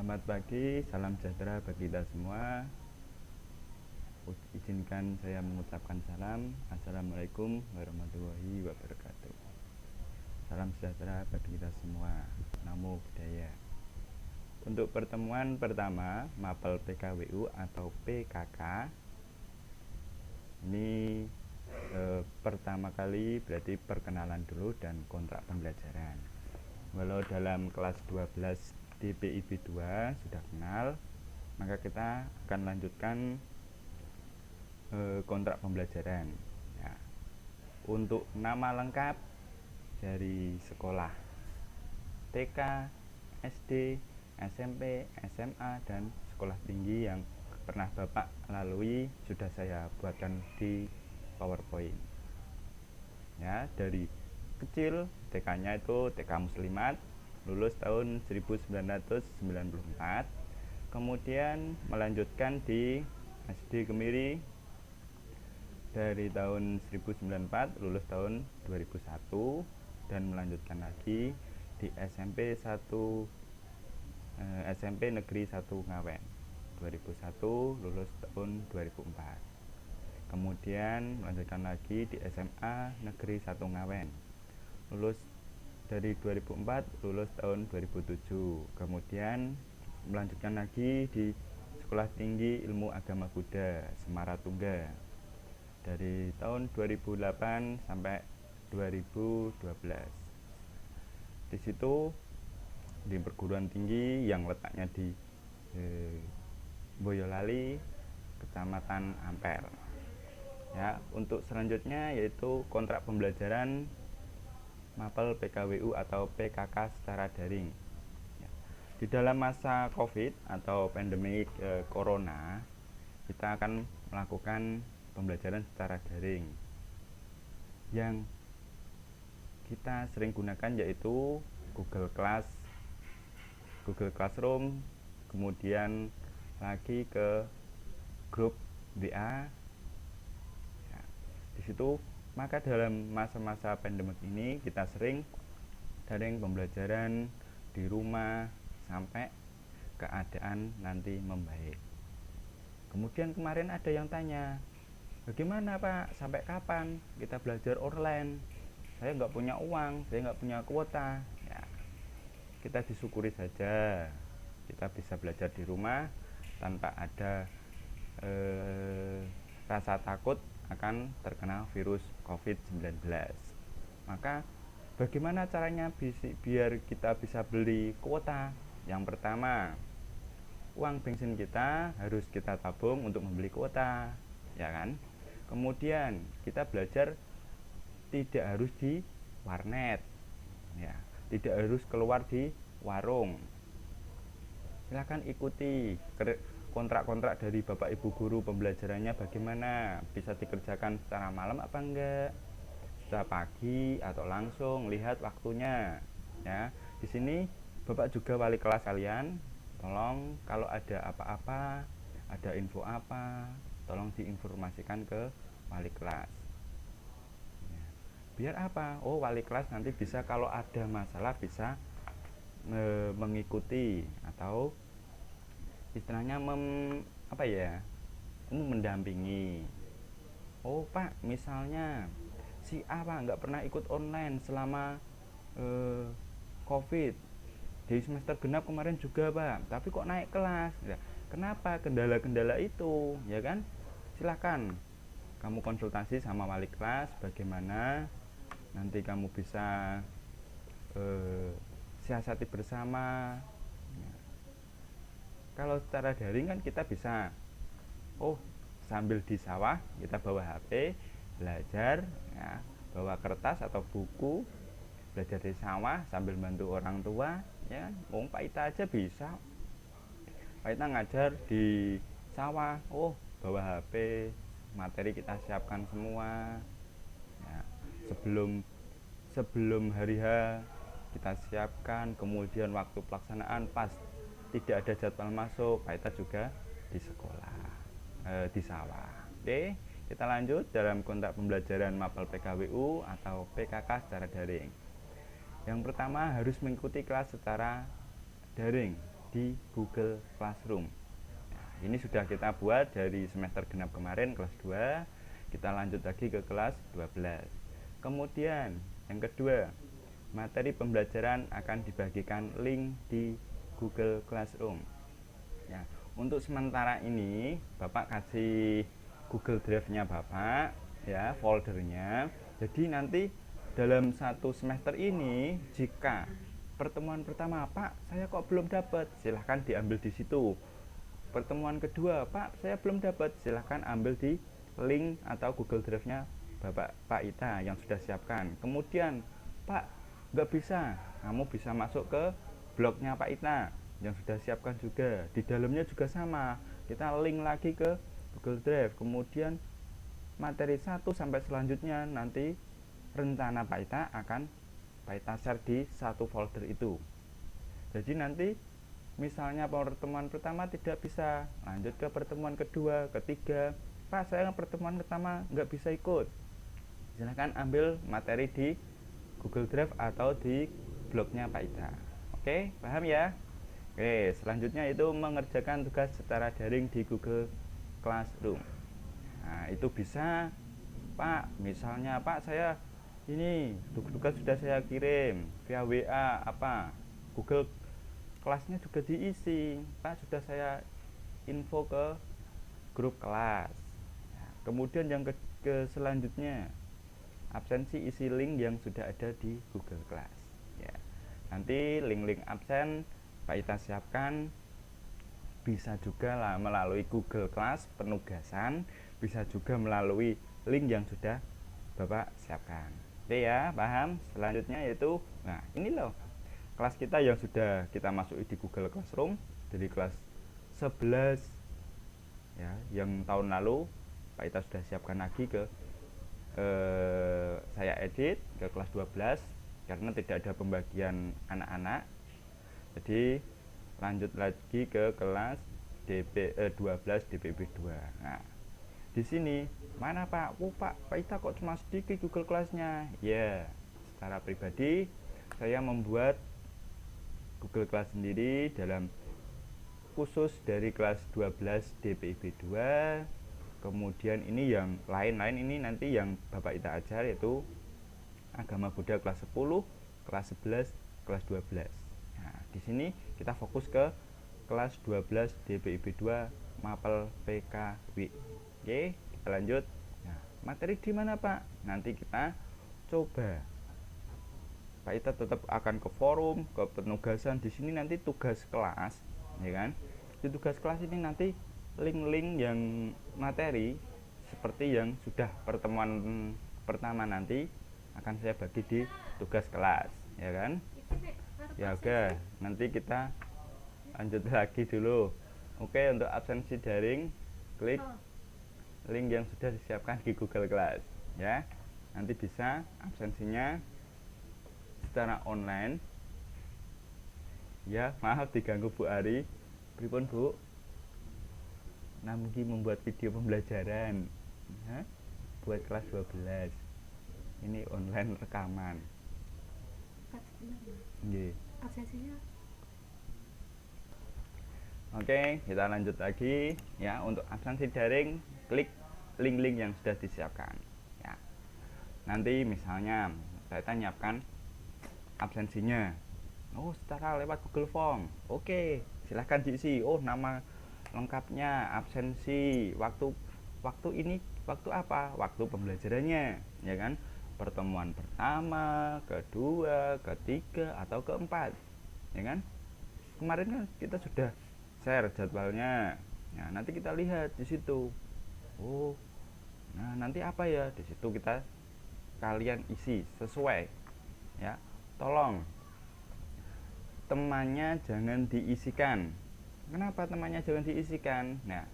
Selamat pagi, salam sejahtera bagi kita semua. Izinkan saya mengucapkan salam. Assalamualaikum warahmatullahi wabarakatuh. Salam sejahtera bagi kita semua. Namo Buddhaya. Untuk pertemuan pertama, Mapel PKWU atau PKK, ini pertama kali berarti perkenalan dulu dan kontrak pembelajaran. Walau dalam kelas 12 DPIB 2 sudah kenal, maka kita akan lanjutkan kontrak pembelajaran ya. Untuk nama lengkap dari sekolah TK, SD, SMP, SMA, dan sekolah tinggi yang pernah Bapak lalui sudah saya buatkan di PowerPoint ya. Dari kecil TK-nya itu TK Muslimat, lulus tahun 1994, kemudian melanjutkan di SD Kemiri dari tahun 1994, lulus tahun 2001, dan melanjutkan lagi di SMP Negeri 1 Ngawen 2001, lulus tahun 2004. Kemudian melanjutkan lagi di SMA Negeri 1 Ngawen, lulus dari 2004, lulus tahun 2007. Kemudian melanjutkan lagi di Sekolah Tinggi Ilmu Agama Buddha Semaratungga dari tahun 2008 sampai 2012. Di situ di perguruan tinggi yang letaknya di Boyolali, Kecamatan Ampel. Ya, untuk selanjutnya yaitu kontrak pembelajaran Mapel PKWU atau PKK secara daring. Ya. Di dalam masa COVID atau pandemi Corona, kita akan melakukan pembelajaran secara daring. Yang kita sering gunakan yaitu Google Classroom, kemudian lagi ke grup WA. Ya. Di situ maka dalam masa-masa pandemik ini kita sering daring pembelajaran di rumah sampai keadaan nanti membaik. Kemudian kemarin ada yang tanya, bagaimana Pak, sampai kapan kita belajar online? Saya nggak punya uang, saya nggak punya kuota. Ya, kita disyukuri saja, kita bisa belajar di rumah tanpa ada rasa takut akan terkena virus COVID-19. Maka bagaimana caranya biar kita bisa beli kuota? Yang pertama, uang bensin kita harus kita tabung untuk membeli kuota, ya kan? Kemudian kita belajar tidak harus di warnet, ya, tidak harus keluar di warung. Silakan ikuti kontrak-kontrak dari Bapak Ibu guru, pembelajarannya bagaimana, bisa dikerjakan secara malam apa enggak, secara pagi atau langsung, lihat waktunya ya. Di sini Bapak juga wali kelas kalian, tolong kalau ada apa-apa, ada info apa, tolong diinformasikan ke wali kelas ya. Biar apa? Oh, wali kelas nanti bisa kalau ada masalah bisa mengikuti atau istilahnya mendampingi. Oh Pak, misalnya si A Pak nggak pernah ikut online selama COVID, di semester genap kemarin juga Pak, tapi kok naik kelas ya, kenapa, kendala-kendala itu ya kan. Silahkan kamu konsultasi sama wali kelas bagaimana nanti kamu bisa siasati bersama. Kalau secara daring kan kita bisa, oh sambil di sawah kita bawa HP belajar ya, bawa kertas atau buku belajar di sawah sambil bantu orang tua ya. Pak Ita aja bisa, Pak Ita ngajar di sawah, oh bawa HP, materi kita siapkan semua ya. Sebelum hari H kita siapkan, kemudian waktu pelaksanaan pas tidak ada jadwal masuk, Pak Ita juga di sekolah, di sawah. Oke, kita lanjut dalam kontrak pembelajaran Mapel PKWU atau PKK secara daring. Yang pertama harus mengikuti kelas secara daring di Google Classroom. Nah, ini sudah kita buat dari semester genap kemarin kelas 2, kita lanjut lagi ke kelas 12. Kemudian yang kedua, materi pembelajaran akan dibagikan link di Google Classroom. Ya, untuk sementara ini Bapak kasih Google Drive-nya Bapak, ya, foldernya. Jadi nanti dalam satu semester ini, jika pertemuan pertama, Pak, saya kok belum dapat, silahkan diambil di situ. Pertemuan kedua, Pak, saya belum dapat, silahkan ambil di link atau Google Drive-nya Pak Ita yang sudah siapkan. Kemudian, Pak, nggak bisa, kamu bisa masuk ke blognya Pak Ita yang sudah siapkan juga. Di dalamnya juga sama, kita link lagi ke Google Drive. Kemudian materi 1 sampai selanjutnya nanti rencana Pak Ita akan Pak Ita share di satu folder itu. Jadi nanti misalnya pertemuan pertama tidak bisa, lanjut ke pertemuan kedua, ketiga, Pak, saya pertemuan pertama nggak bisa ikut, silahkan ambil materi di Google Drive atau di blognya Pak Ita. Oke, paham ya? Oke, selanjutnya itu mengerjakan tugas secara daring di Google Classroom. Nah, itu bisa, Pak, misalnya, Pak, saya ini tugas sudah saya kirim via WA apa, Google kelasnya juga diisi, Pak, sudah saya info ke grup kelas. Nah, kemudian yang ke selanjutnya, absensi isi link yang sudah ada di Google Class. Ya, nanti link-link absen Pak Ita siapkan, bisa juga lah melalui Google Class penugasan, bisa juga melalui link yang sudah Bapak siapkan. Oke ya, paham? Selanjutnya yaitu, nah ini loh kelas kita yang sudah kita masuki di Google Classroom dari kelas 11 ya, yang tahun lalu Pak Ita sudah siapkan lagi ke saya edit ke kelas 12 karena tidak ada pembagian anak-anak. Jadi lanjut lagi ke kelas 12 DPB 2. Nah, di sini mana Pak? Pak Ita kok cuma sedikit Google Class-nya. Ya, secara pribadi saya membuat Google Class sendiri dalam khusus dari kelas 12 DPB 2. Kemudian ini yang lain-lain ini nanti yang Bapak Ita ajar yaitu Agama Buddha kelas 10, kelas 11, kelas 12. Nah, di sini kita fokus ke kelas 12 DPIB 2 Mapel PKW. Oke, kita lanjut. Nah, materi di mana, Pak? Nanti kita coba. Pak Ita tetap akan ke forum, ke penugasan. Di sini nanti tugas kelas, ya kan? Di tugas kelas ini nanti link-link yang materi seperti yang sudah pertemuan pertama nanti akan saya bagi di tugas kelas, ya kan? Ya oke, nanti kita lanjut lagi dulu. Oke, untuk absensi daring klik link yang sudah disiapkan di Google Class ya. Nanti bisa absensinya secara online. Ya, maaf diganggu Bu Ari. Pripun Bu? Namgi membuat video pembelajaran ya, buat kelas 12. Ini online rekaman. Nggih. Absensinya. Oke, kita lanjut lagi ya. Untuk absensi daring, klik link-link yang sudah disiapkan ya. Nanti misalnya saya tanyakan absensinya, oh secara lewat Google Form. Oke, silahkan diisi. Oh, nama lengkapnya, absensi, waktu ini, waktu apa, waktu pembelajarannya, ya kan, pertemuan pertama, kedua, ketiga, atau keempat, ya kan. Kemarin kan kita sudah share jadwalnya. Nah, nanti kita lihat di situ. Oh, nah nanti apa ya, di situ kita kalian isi sesuai, ya. Tolong temannya jangan diisikan. Kenapa temannya jangan diisikan? Nah,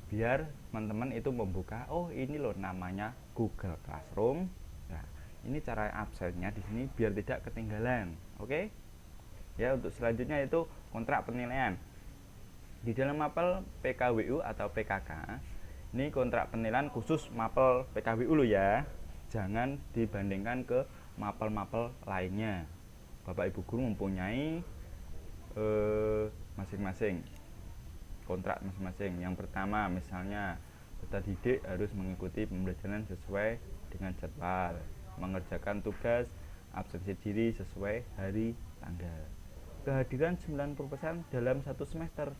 biar teman-teman itu membuka, oh ini loh namanya Google Classroom. Nah, ini cara absennya di sini biar tidak ketinggalan. Oke? Ya, untuk selanjutnya itu kontrak penilaian. Di dalam mapel PKWU atau PKK, ini kontrak penilaian khusus mapel PKWU loh ya. Jangan dibandingkan ke mapel-mapel lainnya. Bapak Ibu guru mempunyai masing-masing, kontrak masing-masing. Yang pertama misalnya peserta didik harus mengikuti pembelajaran sesuai dengan jadwal, mengerjakan tugas absensi diri sesuai hari tanggal, kehadiran 90% dalam satu semester.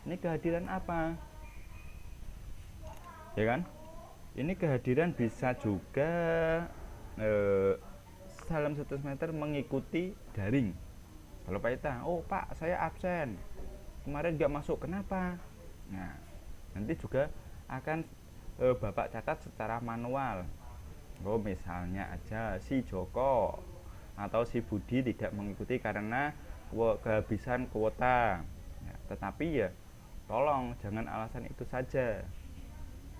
Ini kehadiran apa? Ya kan? Ini kehadiran bisa juga dalam satu semester mengikuti daring. Kalau Pak Ita, oh Pak saya absen kemarin nggak masuk, kenapa? Nah nanti juga akan Bapak catat secara manual. Oh misalnya aja si Joko atau si Budi tidak mengikuti karena kehabisan kuota. Ya, tetapi ya tolong jangan alasan itu saja.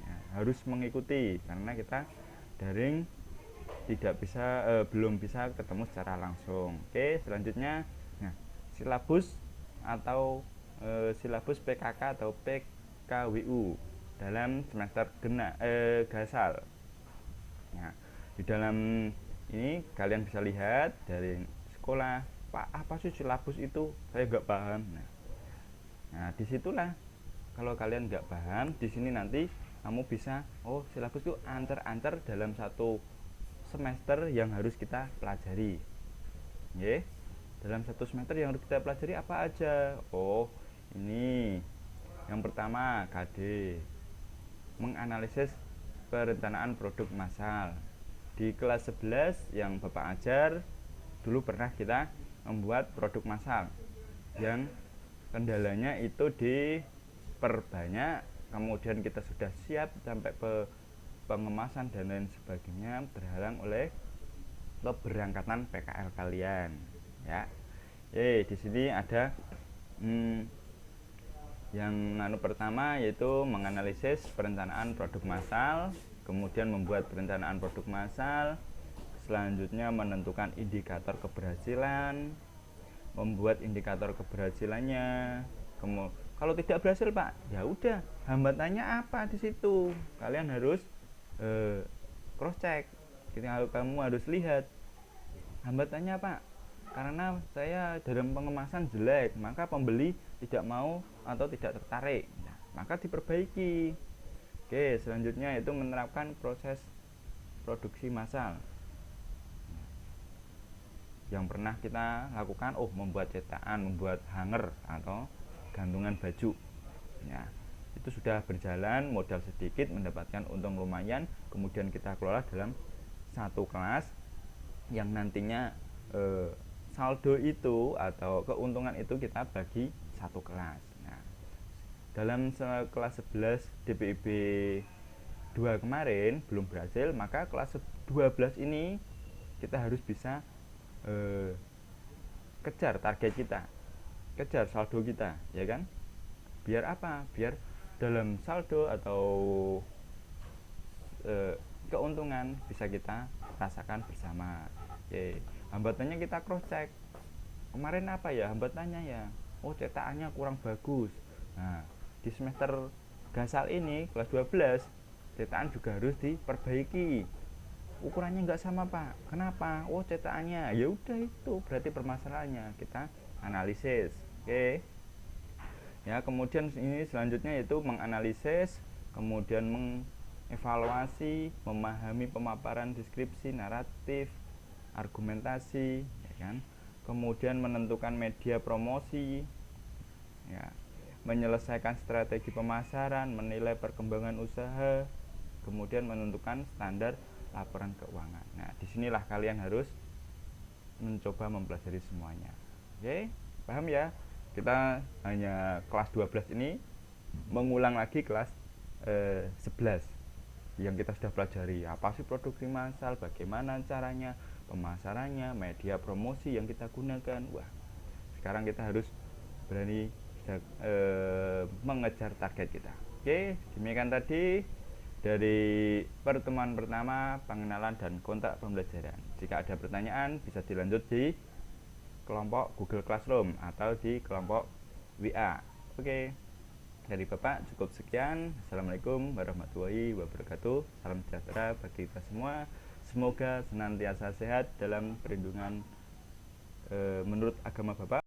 Ya, harus mengikuti karena kita daring tidak bisa belum bisa ketemu secara langsung. Oke, selanjutnya nah, silabus atau silabus PKK atau PKWU dalam semester gasal. Nah, di dalam ini kalian bisa lihat dari sekolah, Pak apa sih silabus itu? Saya nggak paham. Nah, disitulah kalau kalian nggak paham, di sini nanti kamu bisa, oh silabus itu antar-antar dalam satu semester yang harus kita pelajari. Oke, dalam satu semester yang harus kita pelajari apa aja? Oh, ini yang pertama KD, menganalisis perencanaan produk massal. Di kelas 11 yang Bapak ajar, dulu pernah kita membuat produk massal yang kendalanya itu diperbanyak, kemudian kita sudah siap sampai pengemasan dan lain sebagainya terhalang oleh keberangkatan PKL kalian ya. Di sini ada yang pertama yaitu menganalisis perencanaan produk massal, kemudian membuat perencanaan produk massal, selanjutnya menentukan indikator keberhasilan, membuat indikator keberhasilannya. Kalau tidak berhasil Pak, ya udah hambatannya apa di situ, kalian harus cross check. Kamu harus lihat hambatannya Pak, karena saya dalam pengemasan jelek, maka pembeli tidak mau atau tidak tertarik. Nah, maka diperbaiki. Oke, selanjutnya itu menerapkan proses produksi massal. Yang pernah kita lakukan, membuat cetakan, membuat hanger atau gantungan baju. Ya, itu sudah berjalan, modal sedikit mendapatkan untung lumayan, kemudian kita kelola dalam satu kelas yang nantinya saldo itu atau keuntungan itu kita bagi satu kelas. Nah, dalam kelas 11 DPIB 2 kemarin belum berhasil, maka kelas 12 ini kita harus bisa kejar target kita, kejar saldo kita, ya kan? Biar apa? Biar dalam saldo atau keuntungan bisa kita rasakan bersama. Oke, hambatannya kita cross check. Kemarin apa ya hambatannya ya? Oh, cetakannya kurang bagus. Nah, di semester gasal ini kelas 12 cetakan juga harus diperbaiki. Ukurannya nggak sama Pak, kenapa? Oh, cetakannya. Ya udah, itu berarti permasalahannya, kita analisis. Oke ya. Kemudian ini selanjutnya yaitu menganalisis, kemudian mengevaluasi, memahami pemaparan deskripsi, naratif, argumentasi, ya kan? Kemudian menentukan media promosi, ya, menyelesaikan strategi pemasaran, menilai perkembangan usaha, kemudian menentukan standar laporan keuangan. Nah, disinilah kalian harus mencoba mempelajari semuanya. Oke, paham ya? Kita hanya kelas 12 ini mengulang lagi kelas 11 yang kita sudah pelajari. Apa sih produksi massal, bagaimana caranya, pemasarannya, media promosi yang kita gunakan. Wah, sekarang kita harus berani mengejar target kita. Oke, demikian tadi dari pertemuan pertama pengenalan dan kontrak pembelajaran. Jika ada pertanyaan bisa dilanjut di kelompok Google Classroom atau di kelompok WA. Oke, dari Bapak cukup sekian. Assalamualaikum warahmatullahi wabarakatuh. Salam sejahtera bagi kita semua. Semoga senantiasa sehat dalam perlindungan menurut agama Bapak.